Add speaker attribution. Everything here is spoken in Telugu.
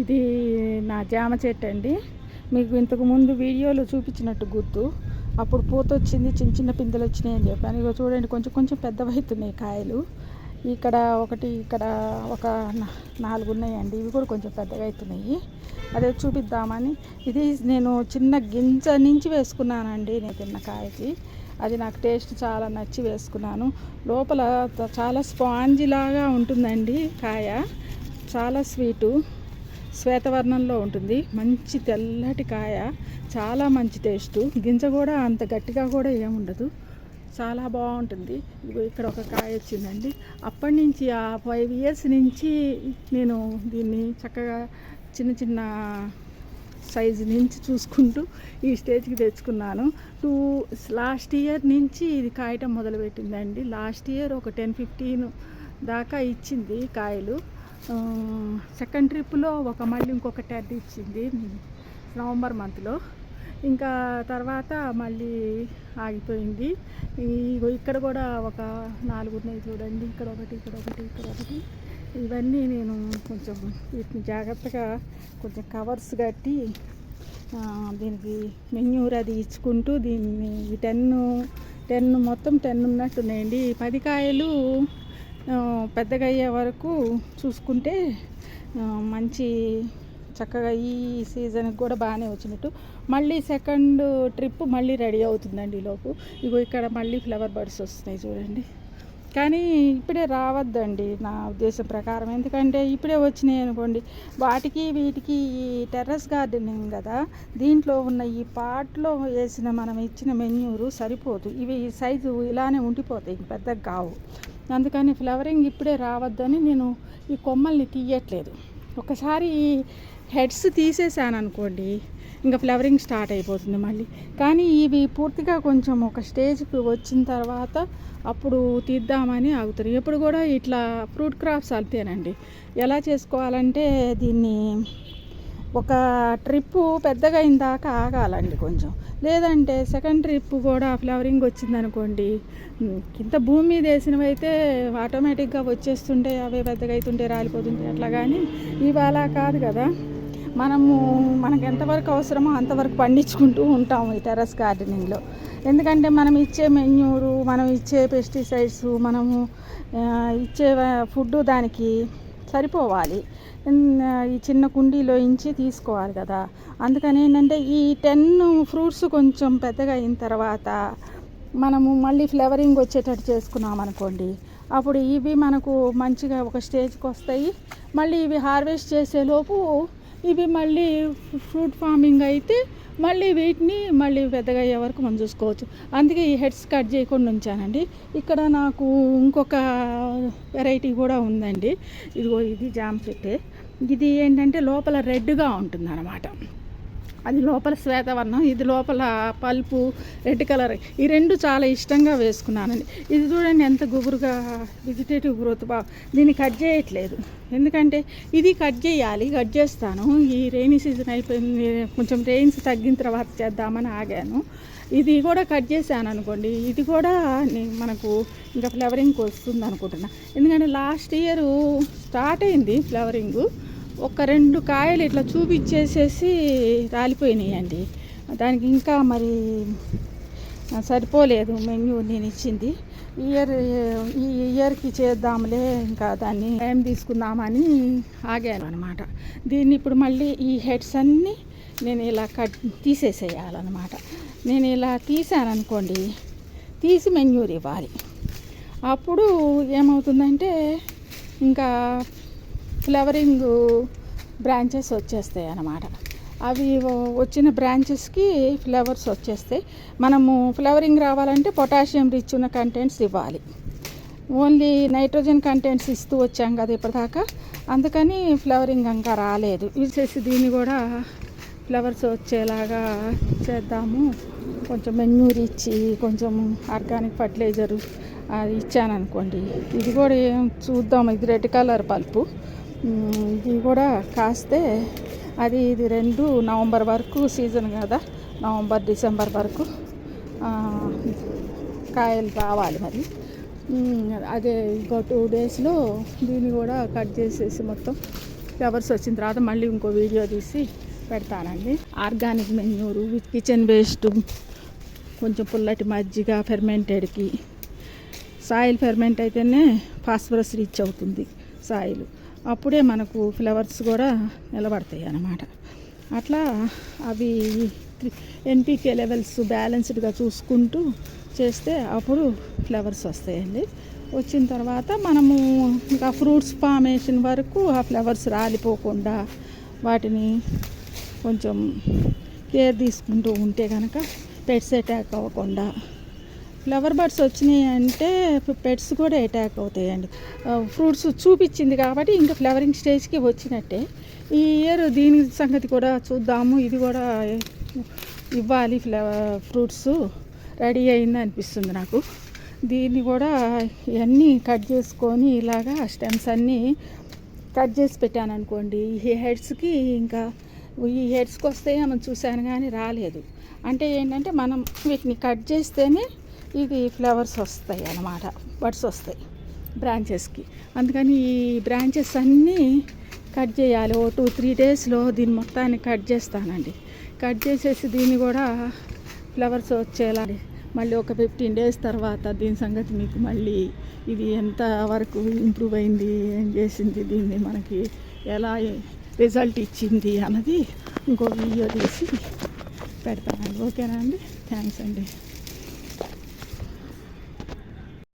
Speaker 1: ఇది నా జామ చెట్టు అండి. మీకు ఇంతకు ముందు వీడియోలో చూపించినట్టు గుర్తు. అప్పుడు పూత వచ్చింది, చిన్న చిన్న పిందెలు వచ్చినాయి అని చెప్పాను. ఇక చూడండి, కొంచెం కొంచెం పెద్దవైతున్నాయి కాయలు. ఇక్కడ ఒకటి, ఇక్కడ ఒక 4 ఉన్నాయండి. ఇవి కూడా కొంచెం పెద్దగా అవుతున్నాయి. అదే చూపిద్దామని. ఇది నేను చిన్న గింజ నుంచి వేసుకున్నానండి. నేను తిన్న కాయకి అది నాకు టేస్ట్ చాలా నచ్చి వేసుకున్నాను. లోపల చాలా స్పాంజీ లాగా ఉంటుందండి కాయ. చాలా స్వీటు, శ్వేతవర్ణంలో ఉంటుంది. మంచి తెల్లటి కాయ, చాలా మంచి టేస్టు. గింజ కూడా అంత గట్టిగా కూడా ఏముండదు, చాలా బాగుంటుంది. ఇక్కడ ఒక కాయ వచ్చిందండి. అప్పటి నుంచి ఆ 5 years నుంచి నేను దీన్ని చక్కగా చిన్న చిన్న సైజు నుంచి చూసుకుంటూ ఈ స్టేజ్కి తెచ్చుకున్నాను. లాస్ట్ ఇయర్ నుంచి ఇది కాయటం మొదలుపెట్టిందండి. లాస్ట్ ఇయర్ ఒక 10-15 దాకా ఇచ్చింది కాయలు. సెకండ్ ట్రిప్లో మళ్ళీ ఇంకొక 10 ఇచ్చింది నవంబర్ మంత్లో. ఇంకా తర్వాత మళ్ళీ ఆగిపోయింది. ఇక్కడ కూడా ఒక 4 ఉన్నాయి చూడండి. ఇక్కడ ఒకటి. ఇవన్నీ నేను కొంచెం వీటిని జాగ్రత్తగా కొంచెం కవర్స్ కట్టి దీనికి మెన్యూర్ అది ఇచ్చుకుంటూ దీన్ని 10 మొత్తం 10 ఉన్నట్టున్నాయండి. 10 కాయలు పెద్దగా అయ్యే వరకు చూసుకుంటే మంచి చక్కగా ఈ సీజన్కి కూడా బాగానే వచ్చినట్టు. మళ్ళీ సెకండ్ ట్రిప్ మళ్ళీ రెడీ అవుతుందండి లోపు. ఇక్కడ మళ్ళీ ఫ్లవర్ బర్డ్స్ వస్తున్నాయి చూడండి. కానీ ఇప్పుడే రావద్దండి నా ఉద్దేశం ప్రకారం. ఎందుకంటే ఇప్పుడే వచ్చినాయి అనుకోండి, వాటికి వీటికి ఈ టెర్రస్ గార్డెనింగ్ కదా, దీంట్లో ఉన్న ఈ పాట్లో వేసిన మనం ఇచ్చిన మెన్యూరు సరిపోదు. ఇవి సైజు ఇలానే ఉండిపోతాయి, పెద్దగా కావు. అందుకని ఫ్లవరింగ్ ఇప్పుడే రావద్దని నేను ఈ కొమ్మల్ని తీయట్లేదు. ఒకసారి హెడ్స్ తీసేసాను అనుకోండి, ఇంకా ఫ్లవరింగ్ స్టార్ట్ అయిపోతుంది మళ్ళీ. కానీ ఇవి పూర్తిగా కొంచెం ఒక స్టేజ్కి వచ్చిన తర్వాత అప్పుడు తీద్దామని ఆగుతారు. ఎప్పుడు కూడా ఇట్లా ఫ్రూట్ క్రాప్స్ అంతేనండి. ఎలా చేసుకోవాలంటే దీన్ని ఒక ట్రిప్పు పెద్దగా అయిన దాకా ఆగాలండి కొంచెం. లేదంటే సెకండ్ ట్రిప్ కూడా ఫ్లవరింగ్ వచ్చిందనుకోండి, ఇంత భూమి మీద వేసినవి అయితే ఆటోమేటిక్గా వచ్చేస్తుంటే అవే పెద్దగా అవుతుంటే రాలిపోతుంటాయి. అట్లా కానీ ఇవి అలా కాదు కదా. మనకు ఎంతవరకు అవసరమో అంతవరకు పండించుకుంటూ ఉంటాము ఈ టెర్రస్ గార్డెనింగ్లో. ఎందుకంటే మనం ఇచ్చే మెన్యూరు, మనం ఇచ్చే పెస్టిసైడ్స్, మనము ఇచ్చే ఫుడ్ దానికి సరిపోవాలి. ఈ చిన్న కుండీలో ఇంచి తీసుకోవాలి కదా. అందుకని ఏంటంటే ఈ 10 ఫ్రూట్స్ కొంచెం పెద్దగా అయిన తర్వాత మనము మళ్ళీ ఫ్లవరింగ్ వచ్చేటట్టు చేసుకున్నాం అనుకోండి, అప్పుడు ఇవి మనకు మంచిగా ఒక స్టేజ్కి వస్తాయి. మళ్ళీ ఇవి హార్వెస్ట్ చేసేలోపు ఇవి మళ్ళీ ఫ్రూట్ ఫార్మింగ్ అయితే మళ్ళీ వీటిని మళ్ళీ పెద్దగా అయ్యే వరకు మనం చూసుకోవచ్చు. అందుకే ఈ హెడ్స్ కట్ చేయకుండా ఉంచానండి. ఇక్కడ నాకు ఇంకొక వెరైటీ కూడా ఉందండి. ఇది జామ చెట్టే. ఇది ఏంటంటే లోపల రెడ్గా ఉంటుంది అన్నమాట. అది లోపల శ్వేతవర్ణం, ఇది లోపల పల్పు రెడ్ కలర్. ఈ 2 చాలా ఇష్టంగా వేసుకున్నానండి. ఇది చూడండి ఎంత గుబురుగా వెజిటేటివ్ గ్రోత్ దీన్ని కట్ చేయట్లేదు. ఎందుకంటే ఇది కట్ చేస్తాను. ఈ రెయినీ సీజన్ అయిపోయింది, కొంచెం రెయిన్స్ తగ్గిన తర్వాత చేద్దామని ఆగాను. ఇది కూడా కట్ చేశాను అనుకోండి, ఇది కూడా మనకు ఇంకా ఫ్లవరింగ్కి వస్తుంది అనుకుంటున్నా. ఎందుకంటే లాస్ట్ ఇయర్ స్టార్ట్ అయింది ఫ్లవరింగు. 1-2 కాయలు ఇట్లా చూపించేసేసి రాలిపోయినాయండి. దానికి ఇంకా మరి సరిపోలేదు మెన్యూ నేను ఇచ్చింది. ఈ ఇయర్కి చేద్దాంలే, ఇంకా దాన్ని టైం తీసుకుందామని ఆగాను అనమాట. దీన్ని ఇప్పుడు మళ్ళీ ఈ హెడ్స్ అన్నీ నేను ఇలా తీసేసేయాలన్నమాట. నేను ఇలా తీసాను అనుకోండి, తీసి మెన్యూర్ ఇవ్వాలి. అప్పుడు ఏమవుతుందంటే ఇంకా ఫ్లవరింగ్ బ్రాంచెస్ వచ్చేస్తాయి అన్నమాట. అవి వచ్చిన బ్రాంచెస్కి ఫ్లవర్స్ వచ్చేస్తాయి. మనము ఫ్లవరింగ్ రావాలంటే పొటాషియం రిచ్ ఉన్న కంటెంట్స్ ఇవ్వాలి. ఓన్లీ నైట్రోజన్ కంటెంట్స్ ఇస్తూ వచ్చాం కదా ఇప్పటిదాకా, అందుకని ఫ్లవరింగ్ ఇంకా రాలేదు. ఇచ్చేసి దీన్ని కూడా ఫ్లవర్స్ వచ్చేలాగా చేద్దాము. కొంచెం మెన్యూర్ ఇచ్చి కొంచెం ఆర్గానిక్ ఫర్టిలైజరు అది ఇచ్చాను అనుకోండి. ఇది కూడా చూద్దాం. ఇది రెడ్ కలర్ పల్పు. ఇది కూడా కాస్తే ఇది 2 నవంబర్ వరకు సీజన్ కదా, నవంబర్ డిసెంబర్ వరకు కాయలు రావాలి. మరి అదే ఇంకో 2 daysలో దీన్ని కూడా కట్ చేసేసి మొత్తం ఫ్లవర్స్ వచ్చిన తర్వాత మళ్ళీ ఇంకో వీడియో తీసి పెడతానండి. Organic manure with kitchen waste, కొంచెం పుల్లటి మజ్జిగ, ఫెర్మెంటెడ్కి. సాయిల్ ఫెర్మెంట్ అయితేనే ఫాస్ఫరస్ రీచ్ అవుతుంది సాయిల్, అప్పుడే మనకు ఫ్లవర్స్ కూడా నిలబడతాయి అన్నమాట. అట్లా అవి ఎన్పికే లెవెల్స్ బ్యాలెన్స్డ్గా చూసుకుంటూ చేస్తే అప్పుడు ఫ్లవర్స్ వస్తాయండి. వచ్చిన తర్వాత మనము ఇంకా ఫ్రూట్స్ ఫార్మేషన్ వరకు ఆ ఫ్లవర్స్ రాలిపోకుండా వాటిని కొంచెం కేర్ తీసుకుంటూ ఉంటే కనుక పెట్స్ అటాక్ అవ్వకుండా. ఫ్లవర్ బర్డ్స్ వచ్చినాయి అంటే పెట్స్ కూడా అటాక్ అవుతాయండి. ఫ్రూట్స్ చూపించింది కాబట్టి ఇంకా ఫ్లవరింగ్ స్టేజ్కి వచ్చినట్టే. ఈ ఇయర్ దీని సంగతి కూడా చూద్దాము, ఇది కూడా ఇవ్వాలి. ఫ్రూట్స్ రెడీ అయింది అనిపిస్తుంది నాకు. దీన్ని కూడా ఇవన్నీ కట్ చేసుకొని ఇలాగా స్టెమ్స్ అన్నీ కట్ చేసి పెట్టాను అనుకోండి. ఈ హెడ్స్కి ఇంకా ఈ హెడ్స్కి వస్తాయేమో చూశాను కానీ రాలేదు. అంటే ఏంటంటే మనం వీటిని కట్ చేస్తేనే ఇది ఫ్లవర్స్ వస్తాయి అన్నమాట, బడ్స్ వస్తాయి బ్రాంచెస్కి. అందుకని ఈ బ్రాంచెస్ అన్నీ కట్ చేయాలి. 2-3 డేస్లో దీన్ని మొత్తాన్ని కట్ చేస్తానండి. కట్ చేసేసి దీన్ని కూడా ఫ్లవర్స్ వచ్చేలా మళ్ళీ ఒక 15 డేస్ తర్వాత దీని సంగతి మీకు మళ్ళీ ఇది ఎంత వరకు ఇంప్రూవ్ అయింది, ఏం చేసింది, దీన్ని మనకి ఎలా రిజల్ట్ ఇచ్చింది అన్నది ఇంకో వీడియో తీసి పెడతానండి. ఓకేనా అండి? థ్యాంక్స్ అండి.